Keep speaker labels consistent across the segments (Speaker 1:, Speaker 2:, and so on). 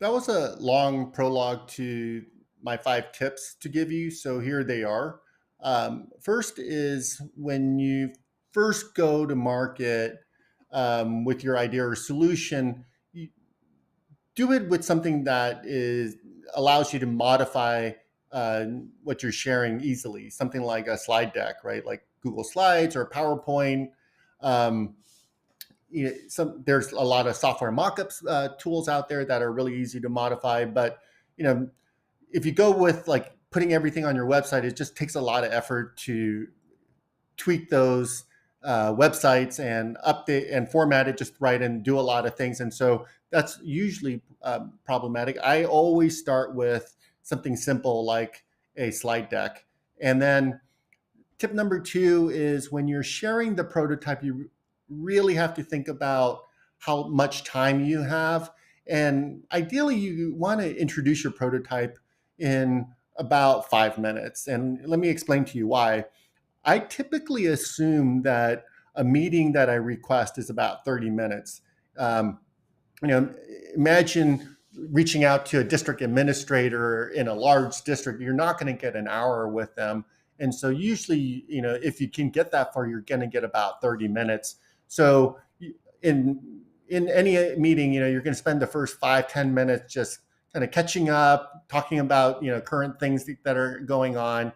Speaker 1: That was a long prologue to my 5 tips to give you. So here they are. First is when you first go to market with your idea or solution, you do it with something that is allows you to modify uh, what you're sharing easily. Something like a slide deck, right? Like Google Slides or PowerPoint. Um, there's a lot of software mockups tools out there that are really easy to modify, but you know if you go with like putting everything on your website, it just takes a lot of effort to tweak those websites and update and format it just right and do a lot of things, and so that's usually problematic. I always start with something simple like a slide deck, and then tip number two is when you're sharing the prototype, you really have to think about how much time you have. And ideally, you want to introduce your prototype in about 5 minutes. And let me explain to you why. I typically assume that a meeting that I request is about 30 minutes. Um, you know, imagine reaching out to a district administrator in a large district. You're not going to get an hour with them, and so usually, if you can get that far, you're going to get about 30 minutes. So in any meeting, you're going to spend the first 5-10 minutes just kind of catching up, talking about current things that are going on.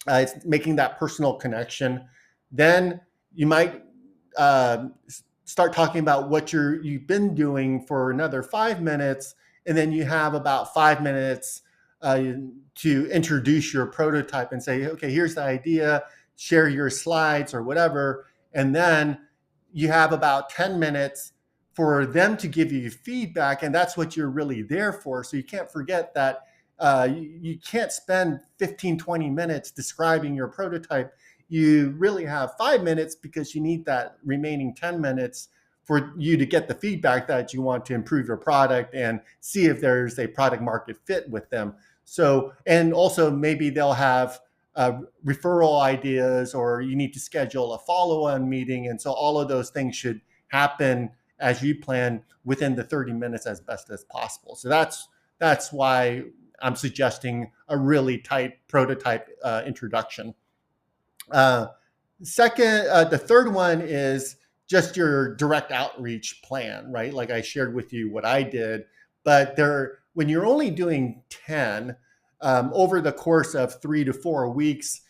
Speaker 1: It's making that personal connection. Then you might uh, start talking about what you've been doing for another 5 minutes, and then you have about 5 minutes to introduce your prototype and say, okay, here's the idea, share your slides or whatever, and then you have about 10 minutes for them to give you feedback, and that's what you're really there for. So you can't forget that you can't spend 15, 20 minutes describing your prototype. You really have 5 minutes because you need that remaining 10 minutes for you to get the feedback that you want to improve your product and see if there's a product market fit with them. So, and also maybe they'll have referral ideas, or you need to schedule a follow-on meeting. And so all of those things should happen as you plan within the 30 minutes as best as possible. So that's why I'm suggesting a really tight prototype introduction. Uh, the third one is just your direct outreach plan, right? Like I shared with you what I did, but when you're only doing 10 over the course of 3 to 4 weeks,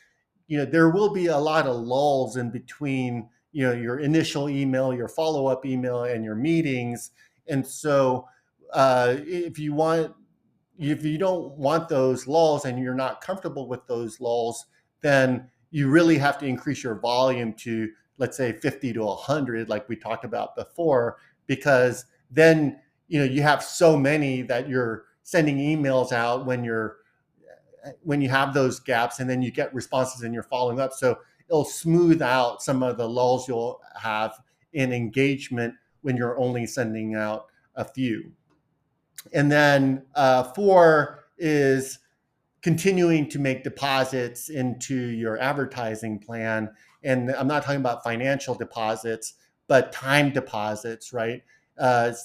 Speaker 1: there will be a lot of lulls in between, your initial email, your follow-up email, and your meetings. And so if you don't want those lulls and you're not comfortable with those lulls, then you really have to increase your volume to, let's say, 50 to 100, like we talked about before, because then you have so many that you're sending emails out when you have those gaps, and then you get responses and you're following up. So it'll smooth out some of the lulls you'll have in engagement when you're only sending out a few. And then four is continuing to make deposits into your advertising plan. And I'm not talking about financial deposits, but time deposits, right?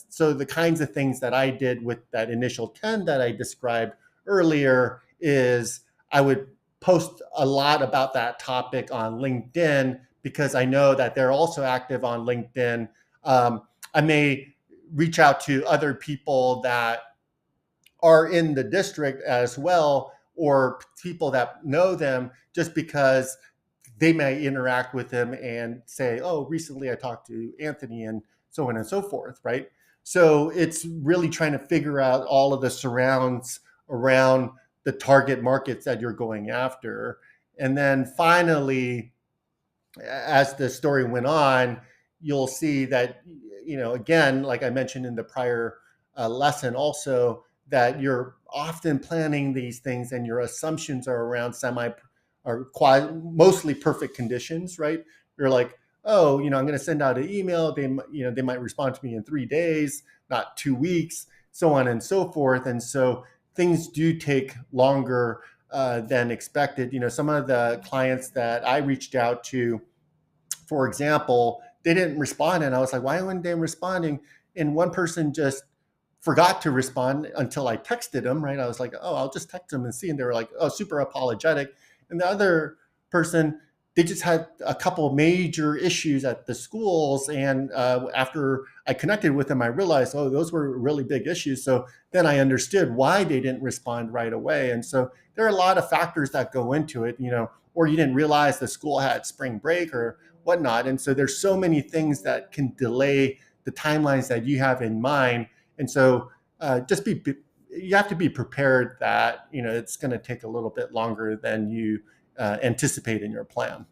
Speaker 1: So the kinds of things that I did with that initial 10 that I described earlier is I would post a lot about that topic on LinkedIn because I know that they're also active on LinkedIn. I may reach out to other people that are in the district as well, or people that know them, just because they may interact with them and say, oh, recently I talked to Anthony, and so on and so forth, right? So it's really trying to figure out all of the surrounds around the target markets that you're going after. And then finally, as the story went on, you'll see that, again, like I mentioned in the prior lesson also, that you're often planning these things and your assumptions are around mostly perfect conditions, right? You're like, oh, I'm going to send out an email. They might respond to me in 3 days, not 2 weeks, so on and so forth. And so things do take longer than expected. Some of the clients that I reached out to, for example, they didn't respond. And I was like, why weren't they responding? And one person just forgot to respond until I texted them, right? I was like, oh, I'll just text them and see. And they were like, oh, super apologetic. And the other person, they just had a couple major issues at the schools. And after I connected with them, I realized, oh, those were really big issues. So then I understood why they didn't respond right away. And so there are a lot of factors that go into it, or you didn't realize the school had spring break or whatnot. And so there's so many things that can delay the timelines that you have in mind. And so you have to be prepared that it's going to take a little bit longer than you anticipate in your plan.